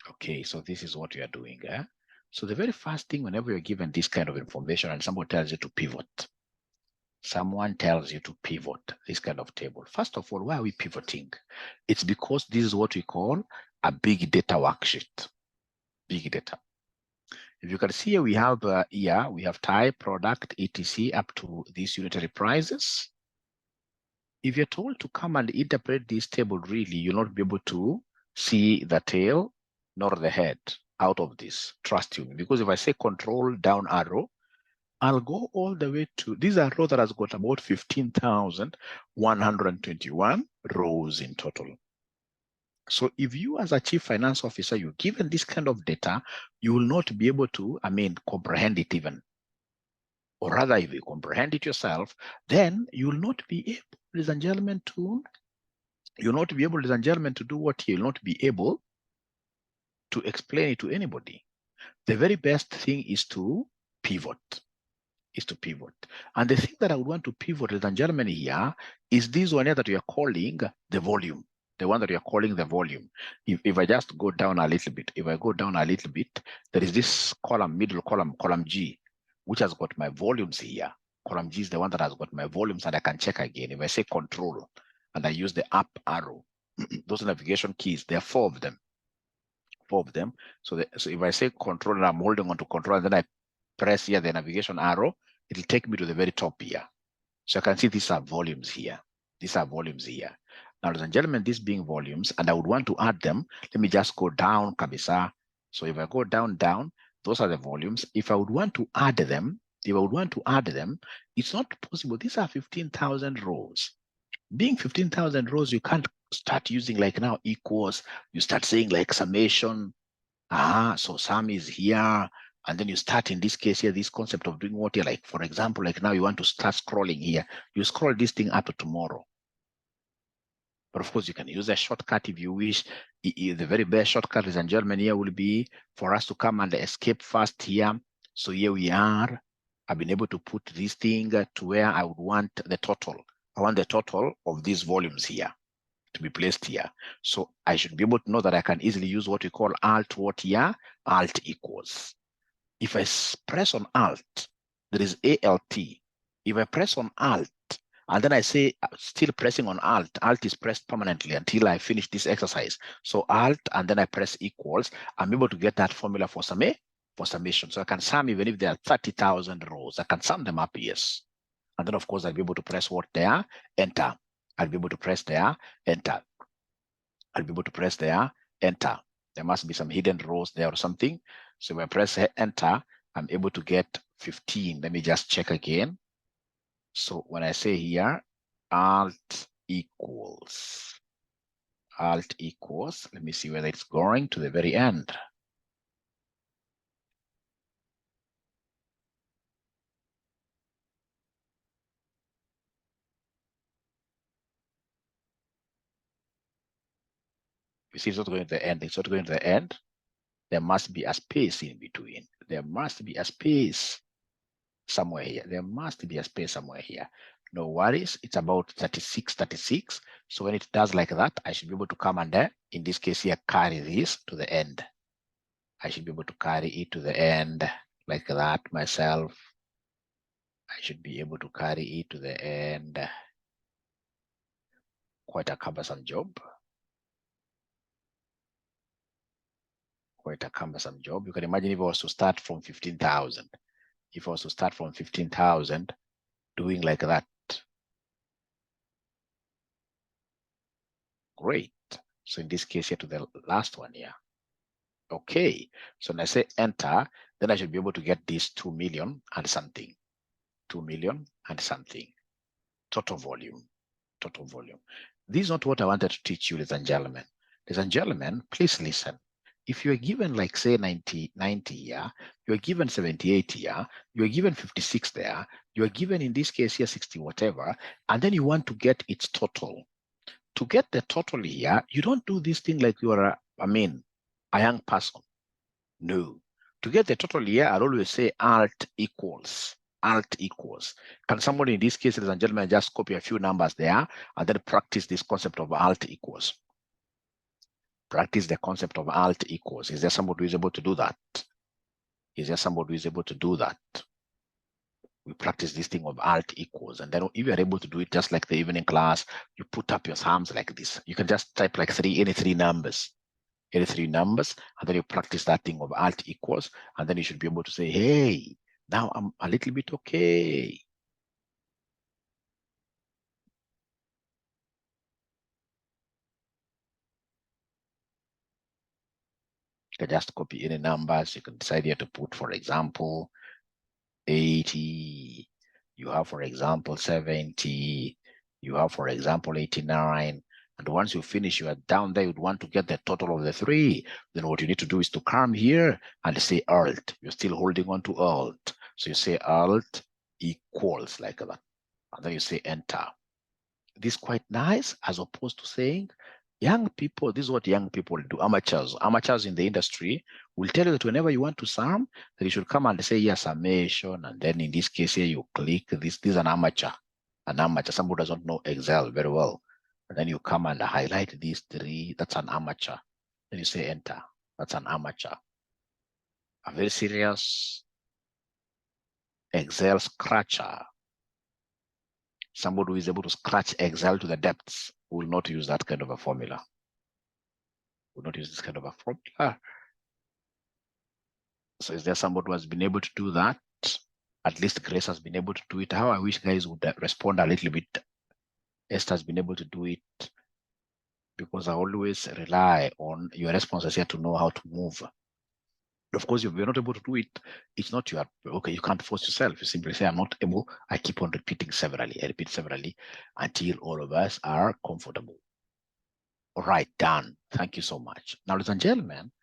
Okay, so this is what you are doing. So the very first thing, whenever you're given this kind of information and someone tells you to pivot, this kind of table. First of all, why are we pivoting? It's because this is what we call a big data worksheet. Big data. If you can see here, we have we have type, product, etc. up to these unitary prices. If you're told to come and interpret this table, really, you'll not be able to see the tail nor the head out of this. Trust you, because if I say control down arrow, I'll go all the way to this arrow that has got about 15,121 rows in total. So if you as a chief finance officer, you're given this kind of data, you will not be able to, comprehend it even. Or rather, if you comprehend it yourself, then you will not be able, ladies and gentlemen, to do what you'll not be able to explain it to anybody. The very best thing is to pivot. And the thing that I would want to pivot, ladies and gentlemen, here is this one here that we are calling the volume. The one that we are calling the volume. If I just go down a little bit, there is this column, middle column, column G, which has got my volumes here. Column G is the one that has got my volumes, and I can check again. If I say control and I use the up arrow, those navigation keys, there are four of them. So if I say control and I'm holding on to control, and then I press here the navigation arrow, it'll take me to the very top here. So I can see these are volumes here. Now, ladies and gentlemen, these being volumes, and I would want to add them. Let me just go down, Kabisa. So if I go down, those are the volumes. If I would want to add them, it's not possible. These are 15,000 rows. Being 15,000 rows, you can't start using like now equals. You start saying like summation. So sum is here. And then you start in this case here, this concept of doing what you're like, for example, like now you want to start scrolling here. You scroll this thing up to tomorrow. But of course, you can use a shortcut if you wish. The very best shortcut, ladies and gentlemen, here will be for us to come and escape first here. So here we are. I've been able to put this thing to where I would want the total. I want the total of these volumes here to be placed here. So I should be able to know that I can easily use what we call alt equals. If I press on Alt, there is ALT. If I press on Alt, and then I say still pressing on Alt is pressed permanently until I finish this exercise. So Alt, and then I press equals, I'm able to get that formula for summation. So I can sum even if there are 30,000 rows. I can sum them up, yes. And then, of course, I'll be able to press what there? Enter. I'll be able to press there, enter. There must be some hidden rows there or something. So when I press enter, I'm able to get 15. Let me just check again. So when I say here, alt equals, let me see whether it's going to the very end. You see, it's not going to the end. It's not going to the end. There must be a space in between. There must be a space somewhere here. No worries. It's about 36. So when it does like that, I should be able to come and, in this case here, carry this to the end. I should be able to carry it to the end like that myself. I should be able to carry it to the end. Quite a cumbersome job. You can imagine if I was to start from 15,000. Doing like that. Great. So in this case here to the last one here. Okay. So when I say enter, then I should be able to get this 2 million and something. 2 million and something. Total volume. This is not what I wanted to teach you, ladies and gentlemen. Ladies and gentlemen, please listen. If you are given like say 90 here, you are given 78 here, you are given 56 there, you are given in this case here 60 whatever, and then you want to get its total. To get the total here, you don't do this thing like you are a young person. No. To get the total here, I'll always say alt equals. Can somebody in this case, ladies and gentlemen, just copy a few numbers there and then practice this concept of alt equals? Practice the concept of alt equals. Is there somebody who is able to do that? Is there somebody who is able to do that? We practice this thing of alt equals, and then if you are able to do it just like the evening class, you put up your thumbs like this. You can just type like any three numbers, and then you practice that thing of alt equals, and then you should be able to say, hey, now I'm a little bit okay. You can just copy any numbers. You can decide here to put, for example, 80. You have, for example, 70. You have, for example, 89. And once you finish, you are down there, you'd want to get the total of the three. Then what you need to do is to come here and say alt. You're still holding on to alt. So you say alt equals like that. And then you say enter. This is quite nice, as opposed to saying, young people, this is what young people do, amateurs in the industry will tell you that whenever you want to sum, that you should come and say, yes, summation. And then in this case here, you click this. This is an amateur, somebody doesn't know Excel very well. And then you come and highlight these three. That's an amateur. Then you say enter. That's an amateur. A very serious Excel scratcher. Somebody who is able to scratch Excel to the depths will not use that kind of a formula. Will not use this kind of a formula. So is there somebody who has been able to do that? At least Grace has been able to do it. How I wish guys would respond a little bit. Esther has been able to do it, because I always rely on your responses here to know how to move. Of course, if you're not able to do it, it's not your, okay, you can't force yourself. You simply say, I'm not able. I keep on repeating severally. I repeat severally until all of us are comfortable. All right, done. Thank you so much. Now, ladies and gentlemen,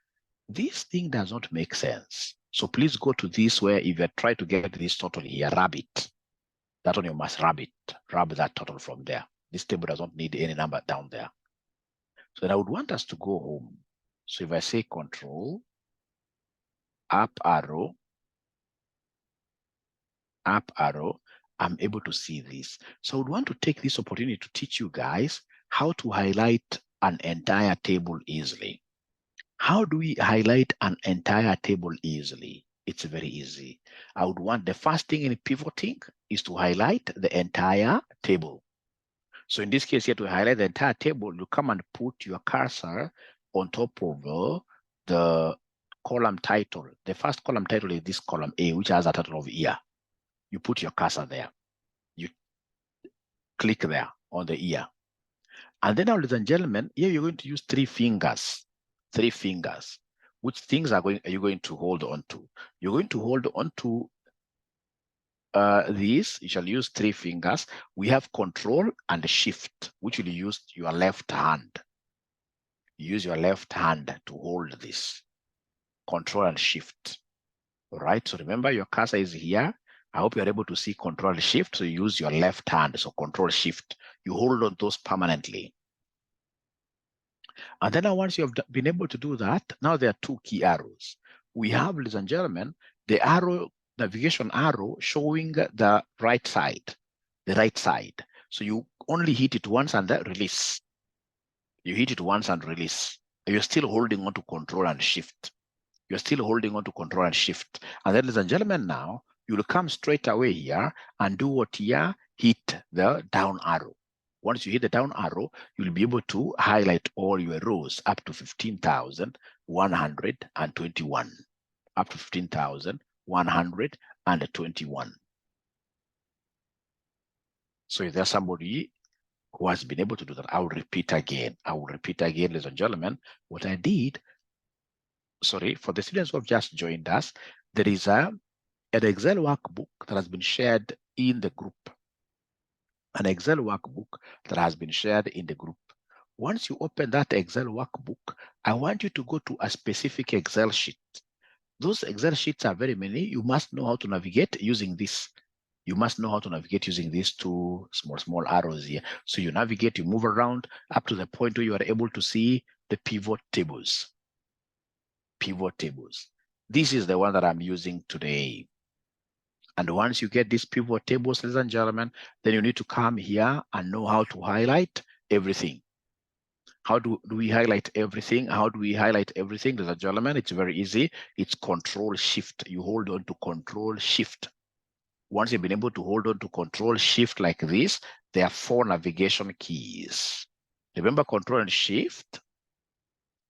this thing does not make sense. So please go to this where if you try to get this total here, rub it. That one you must rub it. Rub that total from there. This table does not need any number down there. So I would want us to go home. So if I say control, up arrow, I'm able to see this. So I would want to take this opportunity to teach you guys how to highlight an entire table easily. How do we highlight an entire table easily? It's very easy. I would want the first thing in pivoting is to highlight the entire table. So in this case here, to highlight the entire table, you come and put your cursor on top of the column title. The first column title is this column A, which has a title of year. You put your cursor there. You click there on the year. And then now, ladies and gentlemen, here you're going to use three fingers. Which things are you going to hold on to? You're going to hold on to this. You shall use three fingers. We have control and shift, which will use your left hand. Use your left hand to hold this. Control and shift. All right. So remember, your cursor is here. I hope you're able to see control and shift. So you use your left hand. So control shift. You hold on those permanently. And then once you have been able to do that, now there are two key arrows. We have, ladies and gentlemen, the arrow, navigation arrow showing the right side, So you only hit it once and then release. You hit it once and release. You're still holding on to control and shift. You're still holding on to control and shift. And then, ladies and gentlemen, now you'll come straight away here and do what here? Hit the down arrow. Once you hit the down arrow, you'll be able to highlight all your rows up to 15,121. Up to 15,121. So if there's somebody who has been able to do that, I will repeat again. Ladies and gentlemen, what I did. Sorry, for the students who have just joined us, there is an Excel workbook that has been shared in the group. An Excel workbook that has been shared in the group. Once you open that Excel workbook, I want you to go to a specific Excel sheet. Those Excel sheets are very many. You must know how to navigate using this. You must know how to navigate using these two small arrows here. So you navigate, you move around up to the point where you are able to see the pivot tables. This is the one that I'm using today. And once you get these pivot tables, ladies and gentlemen, then you need to come here and know how to highlight everything. How do we highlight everything? How do we highlight everything? Ladies and gentlemen, it's very easy. It's Control Shift. You hold on to Control Shift. Once you've been able to hold on to Control Shift like this, there are 4 navigation keys. Remember Control and Shift?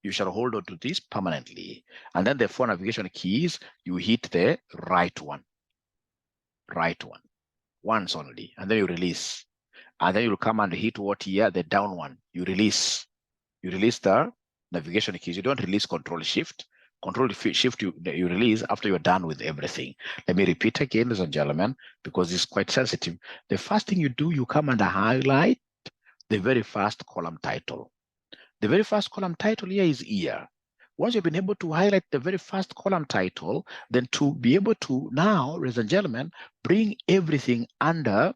You shall hold on to this permanently. And then the 4 navigation keys, you hit the right one. Right one. Once only. And then you release. And then you'll come and hit what here? The down one. You release. You release the navigation keys. You don't release Control Shift. Control Shift you release after you're done with everything. Let me repeat again, ladies and gentlemen, because it's quite sensitive. The first thing you do, you come and highlight the very first column title. The very first column title here is year. Once you've been able to highlight the very first column title, then to be able to now, ladies and gentlemen, bring everything under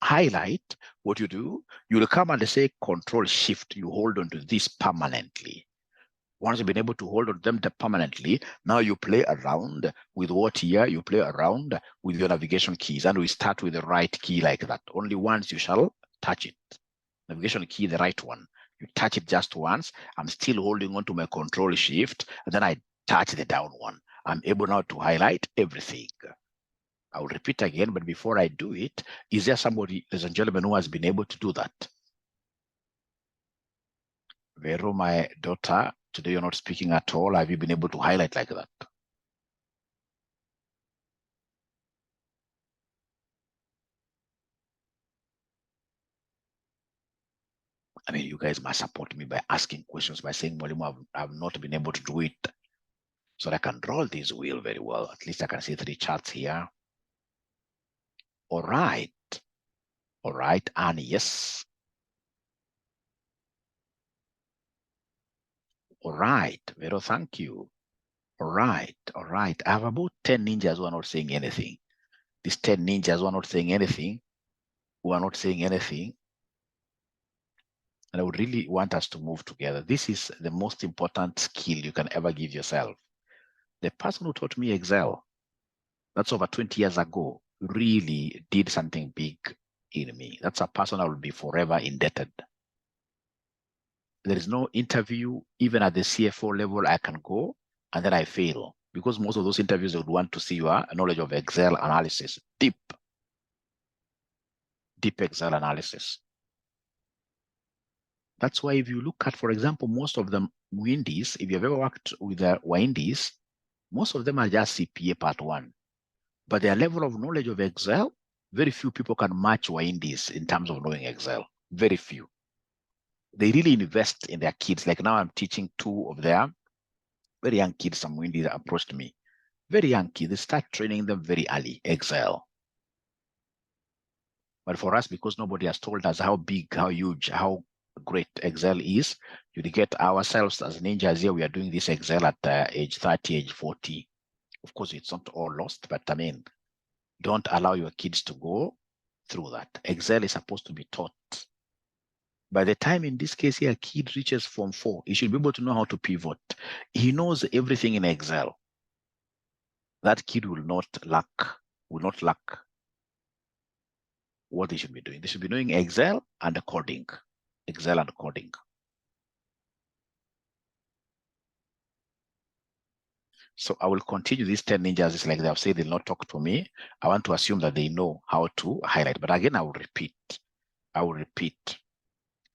highlight, what you do, you'll come and say Control Shift. You hold on to this permanently. Once you've been able to hold on to them permanently, now you play around with what here? You play around with your navigation keys, and we start with the right key like that. Only once you shall touch it. Navigation key, the right one. You touch it just once. I'm still holding on to my Control Shift, and then I touch the down one. I'm able now to highlight everything. I will repeat again, but before I do it, is there somebody, ladies and gentlemen, who has been able to do that? Vero, my daughter, today you're not speaking at all. Have you been able to highlight like that? I mean, you guys must support me by asking questions, by saying, Mwalimu, I've not been able to do it. So I can draw this wheel very well. At least I can see 3 charts here. All right. All right, and yes. All right, Vero, thank you. All right, all right. I have about 10 ninjas who are not saying anything. These 10 ninjas who are not saying anything, And I would really want us to move together. This is the most important skill you can ever give yourself. The person who taught me Excel, that's over 20 years ago, really did something big in me. That's a person I will be forever indebted. There is no interview, even at the CFO level, I can go and then I fail, because most of those interviews would want to see your knowledge of Excel analysis, deep Excel analysis. That's why if you look at, for example, most of the Windies, if you've ever worked with the Windies, most of them are just CPA part 1. But their level of knowledge of Excel, very few people can match Windies in terms of knowing Excel. Very few. They really invest in their kids. Like now I'm teaching 2 of their very young kids. Some Windies approached me. Very young kids. They start training them very early, Excel. But for us, because nobody has told us how big, how huge, how great Excel is, you get ourselves as ninjas here. We are doing this Excel at age 30, age 40. Of course, it's not all lost, but I mean, don't allow your kids to go through that. Excel is supposed to be taught. By the time, in this case here, a kid reaches Form 4, he should be able to know how to pivot. He knows everything in Excel. That kid will not lack what they should be doing. They should be doing Excel and coding. Excel and coding. So I will continue these 10 ninjas. It's like they have said they'll not talk to me. I want to assume that they know how to highlight. But again, I will repeat.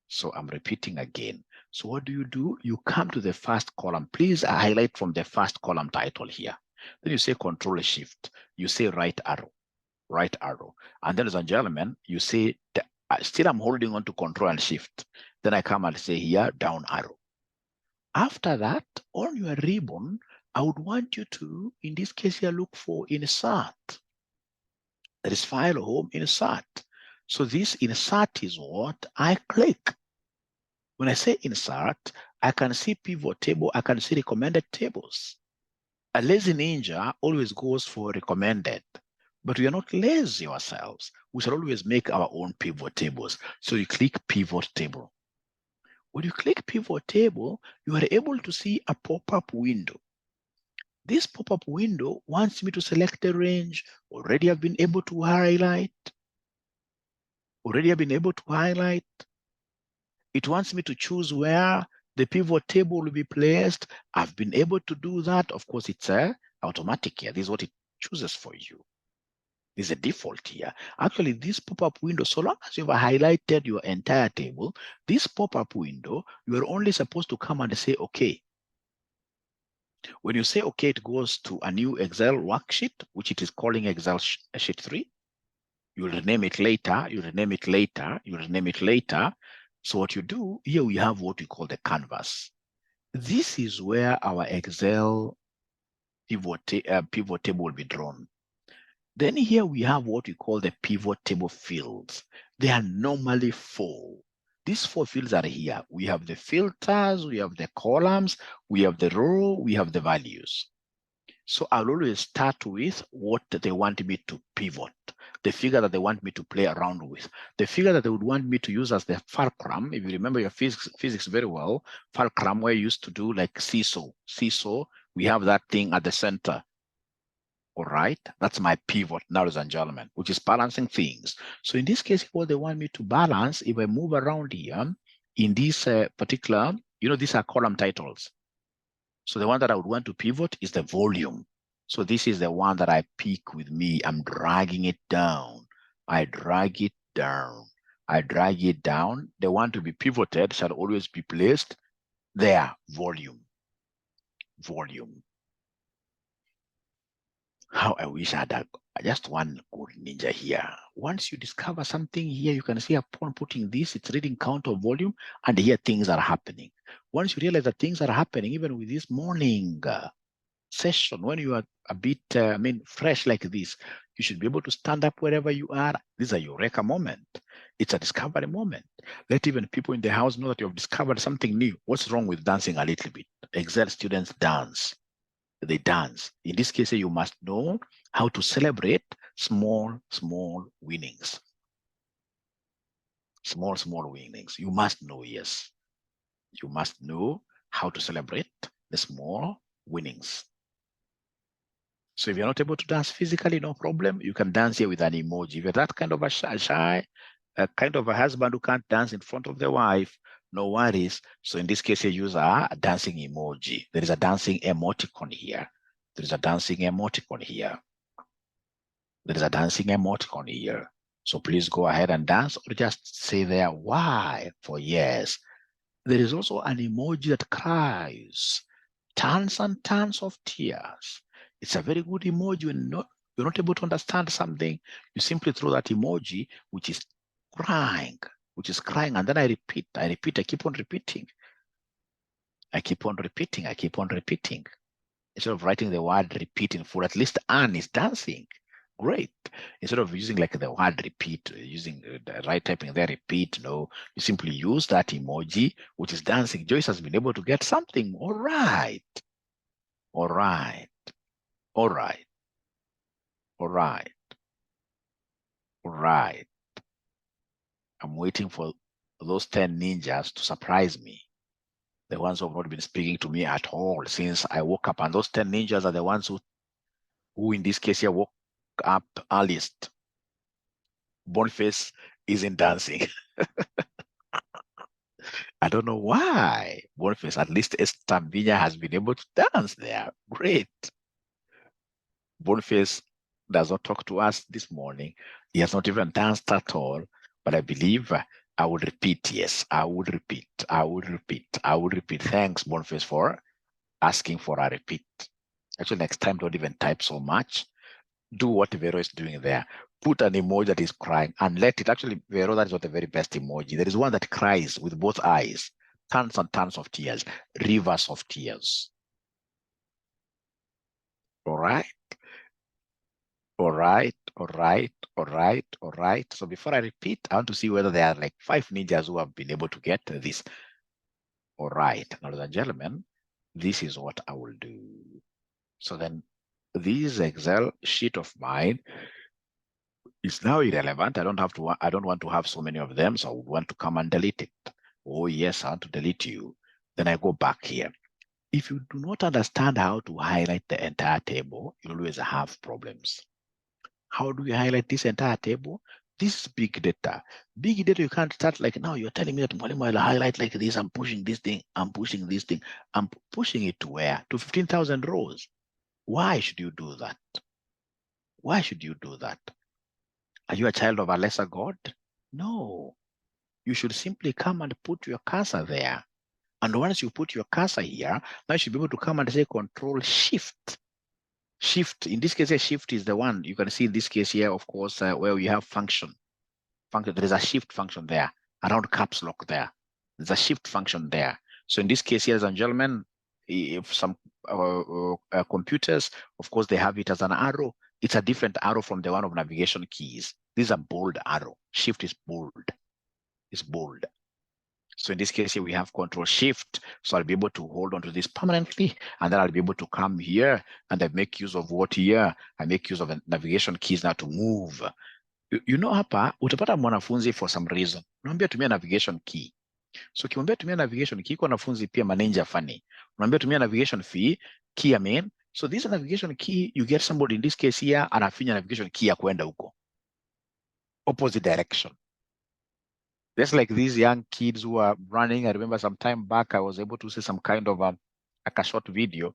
So I'm repeating again. So what do? You come to the first column. Please highlight from the first column title here. Then you say Control Shift. You say right arrow. And then, ladies and gentlemen, you say, still I'm holding on to Control and Shift. Then I come and say here, down arrow. After that, on your ribbon, I would want you to, in this case here, look for Insert. That is File, Home, Insert. So this Insert is what I click. When I say Insert, I can see pivot table, I can see recommended tables. A lazy ninja always goes for recommended, but we are not lazy ourselves. We shall always make our own pivot tables. So you click Pivot Table. When you click Pivot Table, you are able to see a pop-up window. This pop-up window wants me to select a range. Already I've been able to highlight. It wants me to choose where the pivot table will be placed. I've been able to do that. Of course, it's automatic here. This is what it chooses for you. This is a default here. Actually, this pop-up window, so long as you've highlighted your entire table, this pop-up window, you're only supposed to come and say, okay. When you say okay, it goes to a new Excel worksheet, which it is calling Excel sheet 3. You'll rename it later, you rename it later, you rename it later. So what you do, here we have what we call the canvas. This is where our Excel pivot table will be drawn. Then here we have what we call the pivot table fields. They are normally 4. These 4 fields are here. We have the filters, we have the columns, we have the row, we have the values. So I'll always start with what they want me to pivot, the figure that they want me to play around with, the figure that they would want me to use as the fulcrum. If you remember your physics very well, fulcrum, where you used to do like seesaw. Seesaw, we have that thing at the center. All right, that's my pivot, ladies and gentlemen, which is balancing things. So in this case, what they want me to balance, if I move around here, in this particular, these are column titles. So the one that I would want to pivot is the volume. So this is the one that I pick with me. I'm dragging it down. I drag it down. I drag it down. The one to be pivoted shall always be placed there. Volume. Volume. How I wish I had just one good ninja here. Once you discover something here, you can see upon putting this, it's reading count of volume, and here things are happening. Once you realize that things are happening, even with this morning session, when you are a bit, fresh like this, you should be able to stand up wherever you are. This is a eureka moment. It's a discovery moment. Let even people in the house know that you have discovered something new. What's wrong with dancing a little bit? Excel students dance. They dance. In this case, you must know how to celebrate small winnings. Small winnings. You must know, yes. You must know how to celebrate the small winnings. So if you're not able to dance physically, no problem. You can dance here with an emoji. If you're that kind of a shy kind of a husband who can't dance in front of the wife, no worries. So in this case, you use a dancing emoji. There is a dancing emoticon here. There is a dancing emoticon here. There is a dancing emoticon here. So please go ahead and dance, or just say there, why, for yes. There is also an emoji that cries, tons and tons of tears. It's a very good emoji. When you're not able to understand something, you simply throw that emoji, which is crying, and then I repeat, I keep on repeating. I keep on repeating. Instead of writing the word repeat in full, at least Anne is dancing. Great. Instead of using like the word repeat, using the right typing there, repeat, no, you simply use that emoji, which is dancing. Joyce has been able to get something. All right. All right. All right. All right. All right. I'm waiting for those 10 ninjas to surprise me. The ones who have not been speaking to me at all since I woke up. And those 10 ninjas are the ones who in this case here woke up earliest. Boniface isn't dancing. I don't know why. Boniface, at least Estambinya has been able to dance there. Great. Boniface does not talk to us this morning. He has not even danced at all. But I believe I would repeat. Yes, I would repeat. Thanks, Boniface, for asking for a repeat. Actually, next time, don't even type so much. Do what Vero is doing there. Put an emoji that is crying and let it. Actually, Vero, that is not the very best emoji. There is one that cries with both eyes, tons and tons of tears, rivers of tears. All right. All right. So before I repeat, I want to see whether there are like 5 ninjas who have been able to get this. All right, ladies and gentlemen, this is what I will do. So then this Excel sheet of mine is now irrelevant. I don't want to have so many of them, so I would want to come and delete it. Oh yes, I want to delete you. Then I go back here. If you do not understand how to highlight the entire table, you'll always have problems. How do you highlight this entire table? This is big data. Big data, you can't start like, now you're telling me that Mwalimu, I'll highlight like this, I'm pushing this thing, I'm pushing this thing. I'm pushing it to where? To 15,000 rows. Why should you do that? Why should you do that? Are you a child of a lesser God? No. You should simply come and put your cursor there. And once you put your cursor here, now you should be able to come and say Control Shift. Shift, in this case, a shift is the one you can see in this case here, of course, where we have function. There is a shift function there around caps lock there. There's a shift function there. So in this case, here, ladies and gentlemen, if some computers, of course, they have it as an arrow. It's a different arrow from the one of navigation keys. This is a bold arrow. Shift is bold. It's bold. So in this case here, we have Control Shift. So I'll be able to hold on to this permanently, and then I'll be able to come here and I make use of what here? I make use of the navigation keys now to move. You know, hapa utapata mwanafunzi for some reason unaambia tumia navigation key. So ukimwambia tumia navigation key, kwa wanafunzi pia manager funny. Unaambia tumia navigation key, I mean. So this navigation key, you get somebody in this case here anafinya navigation key ya kwenda huko opposite direction. Just like these young kids who are running. I remember some time back, I was able to see some kind of like a short video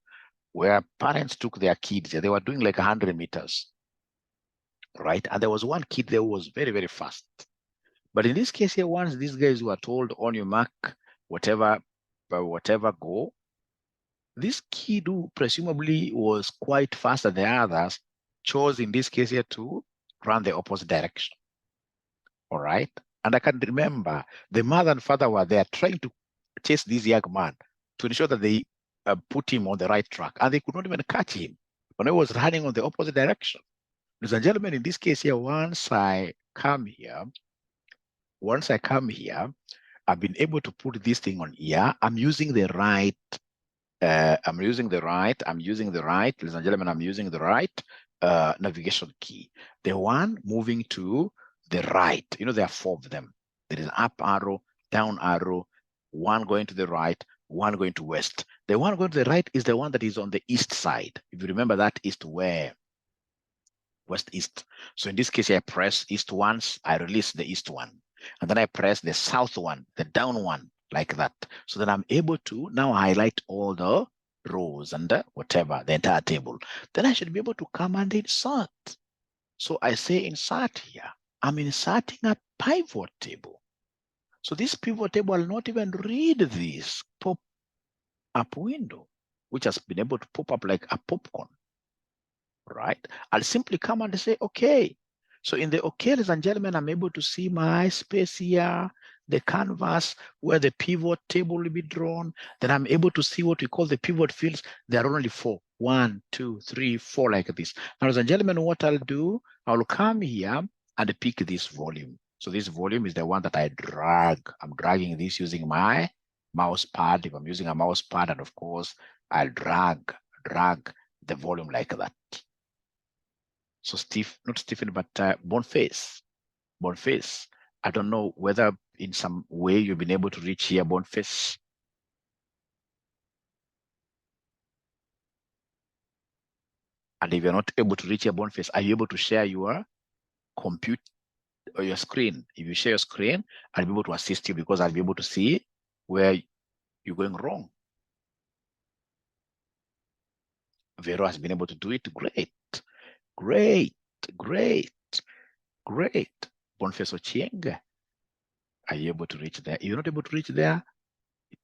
where parents took their kids. They were doing like 100 meters, right? And there was one kid there who was very, very fast. But in this case here, once these guys were told on your mark, whatever, go, this kid who presumably was quite faster than others chose in this case here to run the opposite direction. All right. And I can remember the mother and father were there trying to chase this young man to ensure that they put him on the right track, and they could not even catch him when he was running on the opposite direction. Ladies and gentlemen, in this case here, once I come here, I've been able to put this thing on here. I'm using the right, ladies and gentlemen, I'm using the right navigation key. The one moving to the right, you know, there are 4 of them. There is up arrow, down arrow, one going to the right, one going to west. The one going to the right is the one that is on the east side. If you remember, that east where? West east. So in this case, I press east once, I release the east one. And then I press the south one, the down one, like that. So that I'm able to now highlight all the rows and whatever, the entire table. Then I should be able to come and insert. So I say insert here. I'm inserting a pivot table. So this pivot table will not even read this pop-up window, which has been able to pop up like a popcorn, right? I'll simply come and say, okay. So in the okay, ladies and gentlemen, I'm able to see my space here, the canvas where the pivot table will be drawn. Then I'm able to see what we call the pivot fields. There are only 4. 1, 2, 3, 4, like this. Now, ladies and gentlemen, what I'll do, I'll come here and pick this volume. So this volume is the one that I drag. I'm dragging this using my mouse pad. If I'm using a mouse pad, and of course, I'll drag the volume like that. So not Stephen, but Boniface. I don't know whether in some way you've been able to reach here, Boniface. And if you're not able to reach your Boniface, are you able to share your computer or your screen? If you share your screen, I'll be able to assist you because I'll be able to see where you're going wrong. Vero has been able to do it. Great. Boniface Ochieng, are you able to reach there? If you're not able to reach there,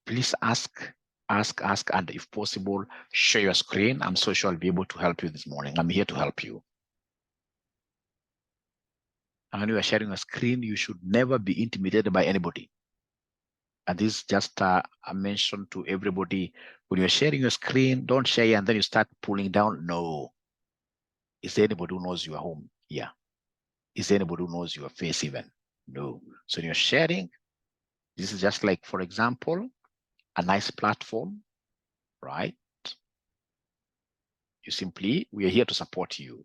please ask, and if possible, share your screen. I'm so sure I'll be able to help you this morning. I'm here to help you. And when you are sharing a screen, you should never be intimidated by anybody. And this is just a mention to everybody. When you're sharing your screen, don't share and then you start pulling down. No. Is there anybody who knows you are home? Yeah. Is there anybody who knows your face even? No. So when you're sharing, this is just like, for example, a nice platform, right? We are here to support you.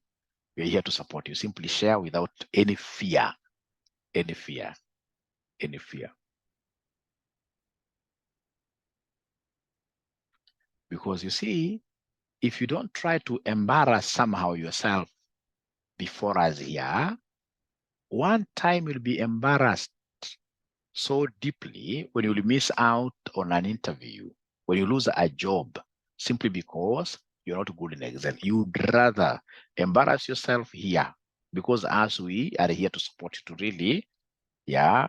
We are here to support you. Simply share without any fear. Because you see, if you don't try to embarrass somehow yourself before us here, One time you'll be embarrassed so deeply when you miss out on an interview, when you lose a job simply because you're not good in Excel. You'd rather embarrass yourself here because as we are here to support you to really, yeah.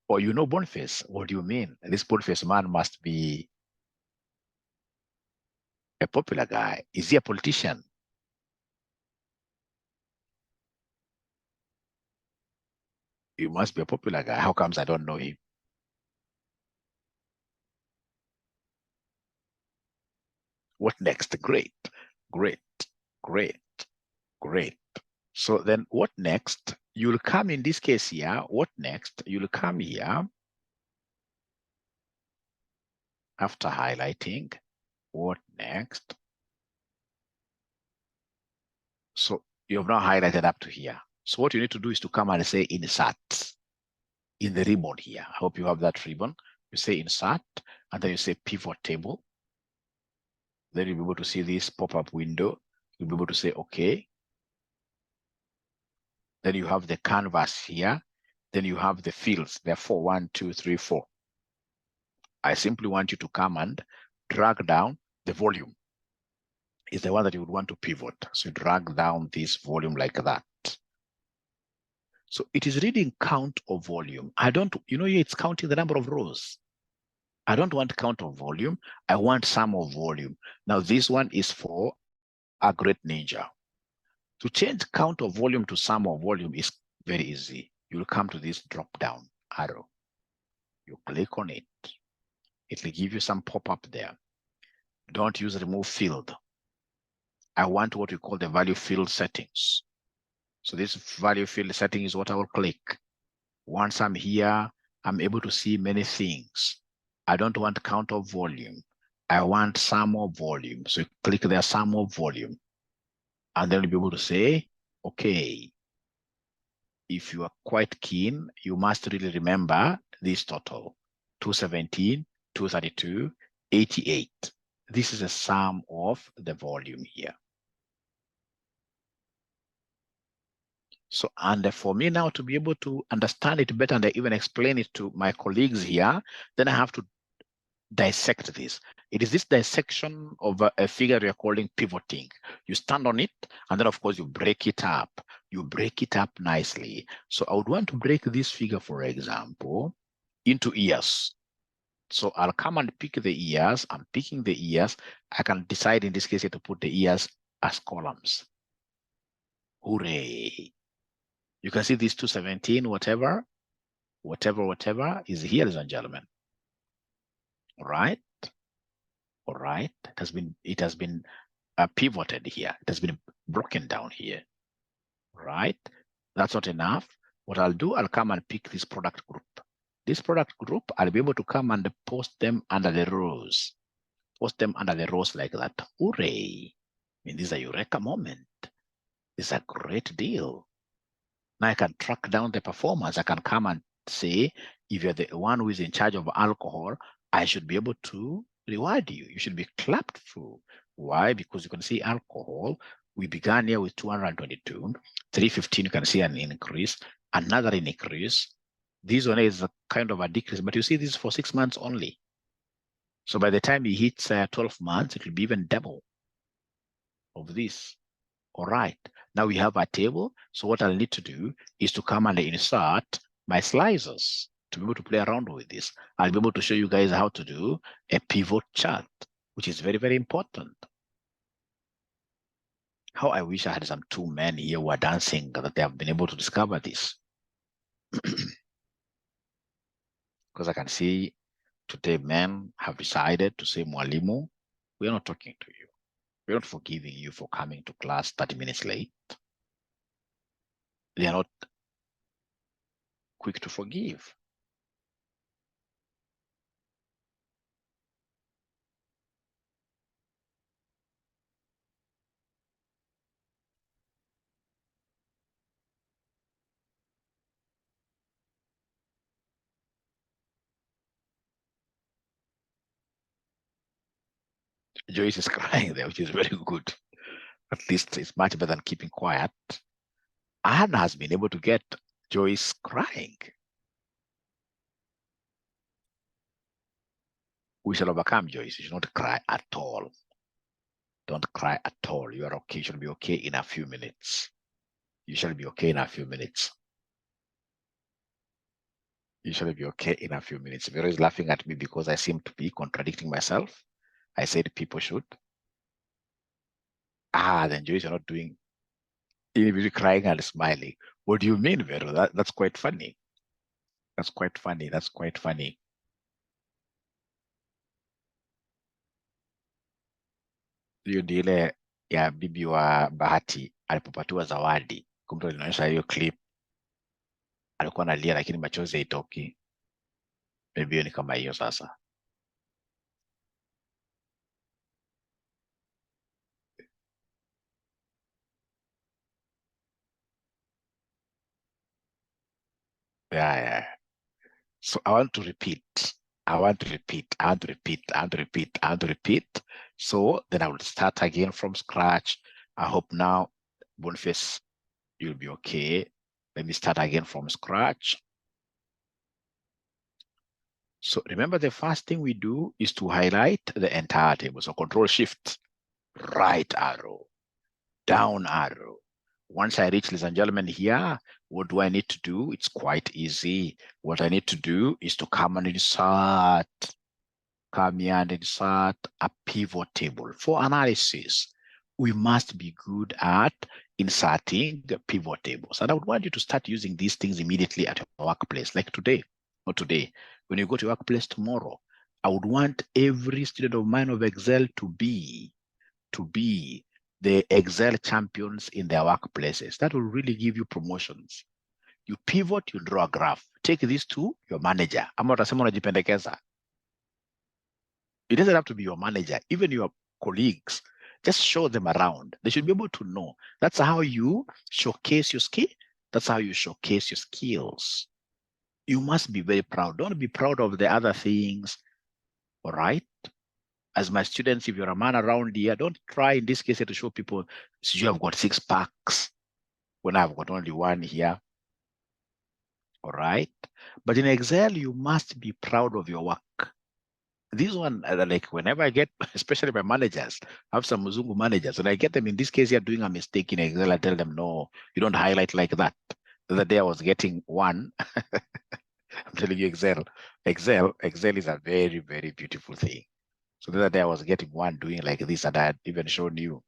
Or you know Boniface, what do you mean? This Boniface man must be a popular guy. Is he a politician? He must be a popular guy. How comes I don't know him? What next? Great, great, great, great. So then what next? You'll come in this case here. What next? You'll come here after highlighting. What next? So you have now highlighted up to here. So what you need to do is to come and say insert in the ribbon here. I hope you have that ribbon. You say insert and then you say pivot table. Then you'll be able to see this pop-up window. You'll be able to say okay. Then you have the canvas here. Then you have the fields. Therefore, 1, 2, 3, 4. I simply want you to come and drag down the volume. Is the one that you would want to pivot. So you drag down this volume like that. So it is reading count of volume. I don't, it's counting the number of rows. I don't want count of volume. I want sum of volume. Now this one is for a great ninja. To change count of volume to sum of volume is very easy. You'll come to this drop down arrow. You click on it. It will give you some pop-up there. Don't use remove field. I want what we call the value field settings. So this value field setting is what I will click. Once I'm here, I'm able to see many things. I don't want count of volume. I want sum of volume. So you click there, sum of volume. And then you'll be able to say, okay, if you are quite keen, you must really remember this total, 217, 232, 88. This is a sum of the volume here. So, and for me now to be able to understand it better and even explain it to my colleagues here, then I have to dissect this. It is this dissection of a figure you're calling pivoting. You stand on it, and then of course you break it up. You break it up nicely. So I would want to break this figure, for example, into years. So I'll come and pick the years. I'm picking the years. I can decide in this case to put the years as columns. Hooray. You can see this 217, whatever is here, ladies and gentlemen. All right. All right. It has been pivoted here. It has been broken down here. Right. That's not enough. What I'll do, I'll come and pick this product group. This product group, I'll be able to come and post them under the rows. Post them under the rows like that. Hooray. I mean, this is a eureka moment. This is a great deal. Now I can track down the performance. I can come and say, if you're the one who is in charge of alcohol, I should be able to reward you. You should be clapped through. Why? Because you can see alcohol. We began here with 222, 315. You can see an increase, another increase. This one is a kind of a decrease, but you see this is for 6 months only. So by the time he hits 12 months, it will be even double of this. All right, now we have a table. So what I'll need to do is to come and insert my slicers to be able to play around with this. I'll be able to show you guys how to do a pivot chart, which is very, very important. How I wish I had some 2 men here who are dancing that they have been able to discover this. Because I can see today men have decided to say, Mwalimu, we are not talking to you. We're not forgiving you for coming to class 30 minutes late. They are not quick to forgive. Joyce is crying there, which is very good. At least it's much better than keeping quiet. Anna has been able to get Joyce crying. We shall overcome, Joyce. You should not cry at all. Don't cry at all. You are okay. You shall be okay in a few minutes. You shall be okay in a few minutes. You shall be okay in a few minutes. Vera is laughing at me because I seem to be contradicting myself. I said people should. Then Joyce, you're not doing. You'll be crying and smiling. What do you mean, Vera? That's quite funny. That's quite funny. That's quite funny. Hiyo ndio ile ya bibi wa Bahati alipopatiwa zawadi. Kumbe linaonyesha hiyo clip, alikuwa analia lakini machozi haitoki. Maybe hiyo ni kama hiyo sasa. Yeah. So I want to repeat. I want to repeat. I want to repeat. I want to repeat. I want to repeat. So then I will start again from scratch. I hope now, Boniface, you'll be okay. Let me start again from scratch. So remember, the first thing we do is to highlight the entire table. So Control Shift, right arrow, down arrow. Once I reach, ladies and gentlemen, here, what do I need to do? It's quite easy. What I need to do is to come and insert, come here and insert a pivot table. For analysis, we must be good at inserting the pivot tables. And I would want you to start using these things immediately at your workplace, like today, not today. When you go to your workplace tomorrow, I would want every student of mine of Excel to be the Excel champions in their workplaces. That will really give you promotions. You pivot, you draw a graph. Take this to your manager. Ama utasema unajipendekeza. It doesn't have to be your manager, even your colleagues. Just show them around. They should be able to know. That's how you showcase your skill. That's how you showcase your skills. You must be very proud. Don't be proud of the other things. All right? As my students, if you're a man around here, don't try in this case to show people, so you have got 6 packs when I've got only 1 here. All right? But in Excel, you must be proud of your work. This one, like whenever I get, especially my managers, I have some Muzungu managers, and I get them in this case, you're doing a mistake in Excel. I tell them, no, you don't highlight like that. The other day I was getting 1. I'm telling you, Excel is a very, very beautiful thing. So the other day I was getting 1 doing like this, and I had even shown you.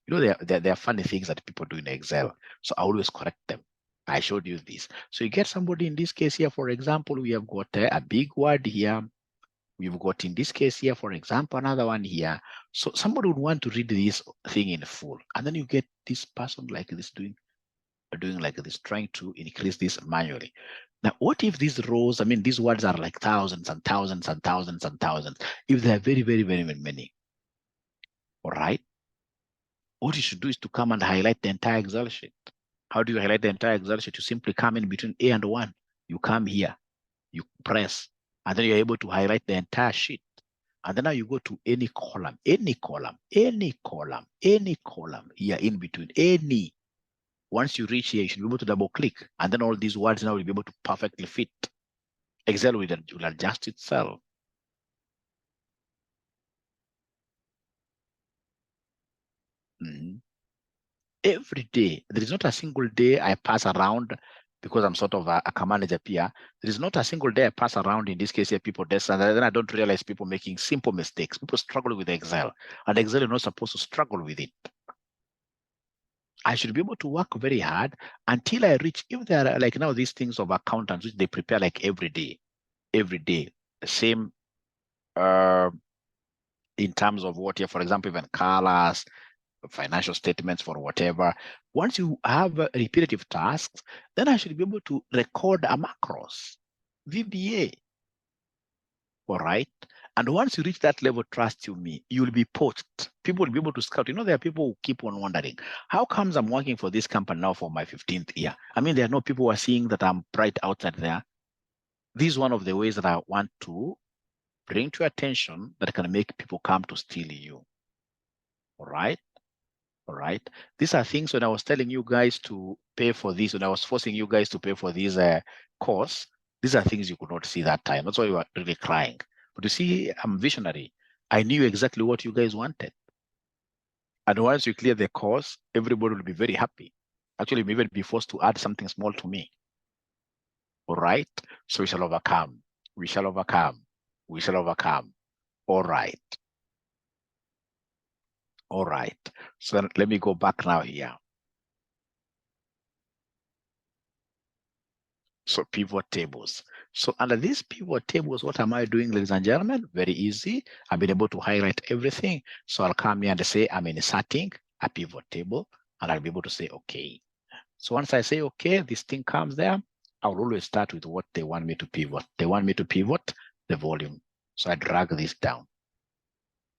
You know, there are funny things that people do in Excel. So I always correct them. I showed you this. So you get somebody in this case here, for example, we have got a big word here. We've got in this case here, for example, another one here. So somebody would want to read this thing in full. And then you get this person like this doing like this, trying to increase this manually. Now, what if these rows, these words are like thousands and thousands and thousands and thousands, if they're very, very, very, very many, all right? What you should do is to come and highlight the entire Excel sheet. How do you highlight the entire Excel sheet? You simply come in between A and 1. You come here, you press, and then you're able to highlight the entire sheet. And then now you go to any column here in between, any. Once you reach here, you should be able to double click. And then all these words now will be able to perfectly fit. Excel will adjust itself. Every day, there is not a single day I pass around, because I'm sort of a manager here. There is not a single day I pass around, in this case here, people desk, and then I don't realize people making simple mistakes. People struggle with Excel, and Excel is not supposed to struggle with it. I should be able to work very hard until I reach, if there are like now these things of accountants, which they prepare like every day, the same in terms of what here, for example, even colors, financial statements for whatever. Once you have repetitive tasks, then I should be able to record a macros, VBA, all right? And once you reach that level, trust you me, you'll be poached. People will be able to scout. You know, there are people who keep on wondering, how comes I'm working for this company now for my 15th year? There are no people who are seeing that I'm bright outside there. This is one of the ways that I want to bring to your attention that can make people come to steal you, all right? All right. These are things when I was telling you guys to pay for this, when I was forcing you guys to pay for this course, these are things you could not see that time. That's why you were really crying. But you see, I'm visionary. I knew exactly what you guys wanted. And once you clear the course, everybody will be very happy. Actually, you may even be forced to add something small to me. All right. So we shall overcome. We shall overcome. We shall overcome. All right. All right. So let me go back now here. So pivot tables. So under these pivot tables, what am I doing, ladies and gentlemen? Very easy. I've been able to highlight everything. So I'll come here and say I'm inserting a pivot table, and I'll be able to say okay. So once I say okay, this thing comes there. I'll always start with what they want me to pivot. They want me to pivot the volume. So I drag this down.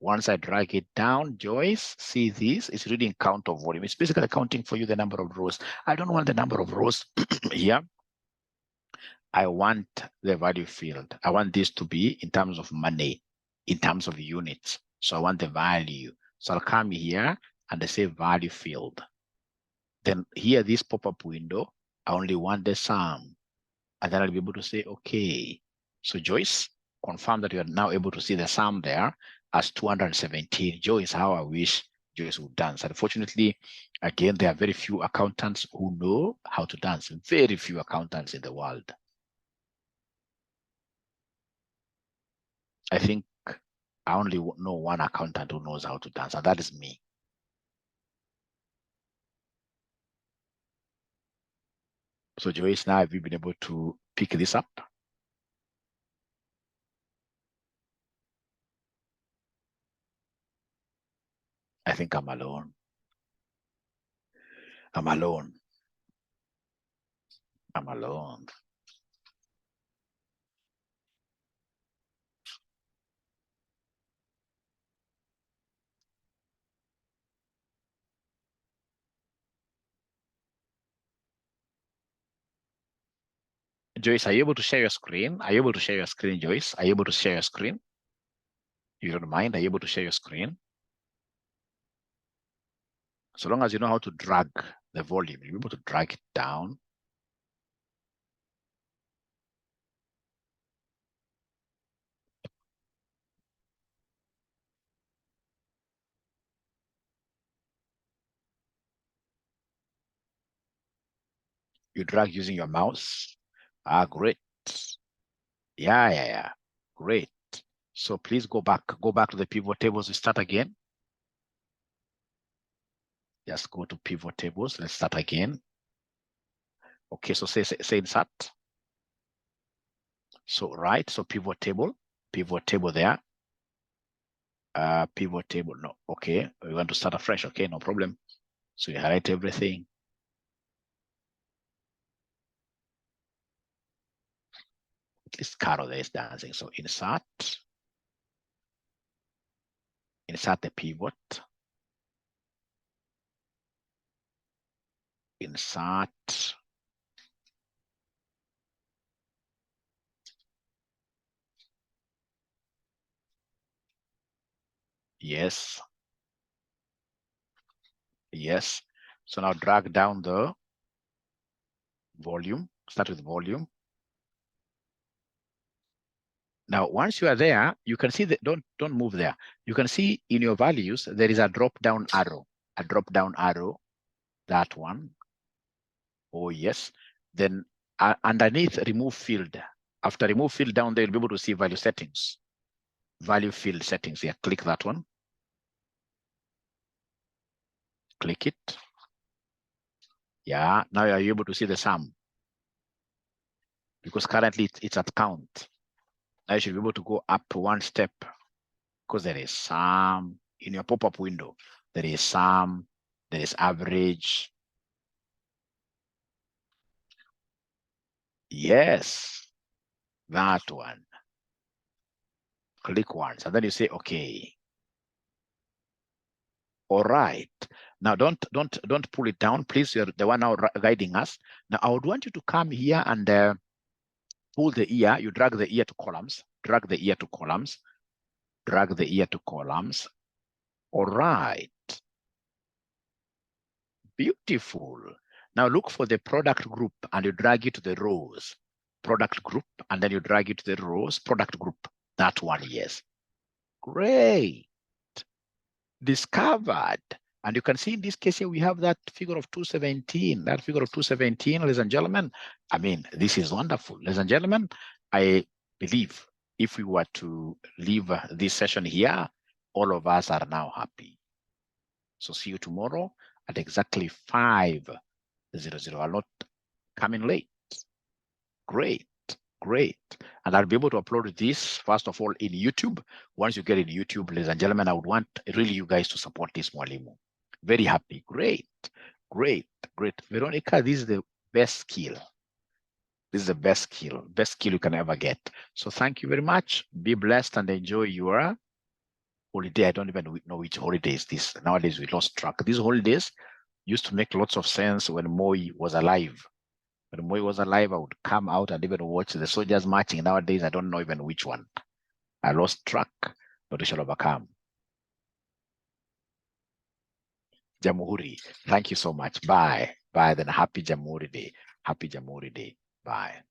Once I drag it down, Joyce, see this, it's reading count of volume. It's basically counting for you the number of rows. I don't want the number of rows here. I want the value field. I want this to be in terms of money, in terms of units. So I want the value. So I'll come here and I say value field. Then here, this pop-up window, I only want the sum. And then I'll be able to say, okay. So Joyce, confirm that you are now able to see the sum there as 217. Joyce, how I wish Joyce would dance. Unfortunately, again, there are very few accountants who know how to dance. Very few accountants in the world. I think I only know one accountant who knows how to dance, and that is me. So Joyce, now have you been able to pick this up? I think I'm alone. I'm alone. I'm alone. Joyce, are you able to share your screen? Are you able to share your screen, Joyce? Are you able to share your screen? You don't mind? Are you able to share your screen? So long as you know how to drag the volume, you're able to drag it down. You drag using your mouse. Ah, great. Yeah. Great. So please go back to the pivot tables. We start again. Just go to pivot tables. Let's start again. Okay, so say insert. So right, so pivot table there. Pivot table, no, okay. We want to start afresh, okay, no problem. So you highlight everything. At least Carol there is dancing. So insert the pivot. Insert. Yes. Yes. So now drag down the volume. Start with volume. Now, once you are there, you can see that don't move there. You can see in your values there is a drop down arrow. A drop down arrow. That one. Oh yes. Then underneath remove field. After remove field down there, you'll be able to see value settings. Value field settings here. Click that one. Click it. Yeah, now you're able to see the sum. Because currently it's at count. Now you should be able to go up one step because there is sum in your pop-up window. There is sum, there is average. Yes, that one. Click once and then you say, okay. All right. Now don't pull it down, please. You're the one now guiding us. Now I would want you to come here and pull the ear. You drag the ear to columns. Drag the ear to columns. Drag the ear to columns. All right. Beautiful. Now look for the product group and you drag it to the rows. Product group, and then you drag it to the rows, product group. That one, yes. Great. Discovered. And you can see in this case here, we have that figure of 217. That figure of 217, ladies and gentlemen. I mean, this is wonderful. Ladies and gentlemen, I believe if we were to leave this session here, all of us are now happy. So see you tomorrow at exactly 5:00. I'll not come in late. Great. Great. And I'll be able to upload this, first of all, in YouTube. Once you get in YouTube, ladies and gentlemen, I would want really you guys to support this Mwalimu. Very happy. Great. Great. Great. Veronica, this is the best skill. This is the best skill you can ever get. So thank you very much. Be blessed and enjoy your holiday. I don't even know which holiday is this. Nowadays, we lost track. These holidays used to make lots of sense when Moi was alive. When Moi was alive, I would come out and even watch the soldiers marching. Nowadays, I don't know even which one. I lost track, but we shall overcome. Jamhuri, thank you so much. Bye. Bye. Then happy Jamhuri Day. Happy Jamhuri Day. Bye.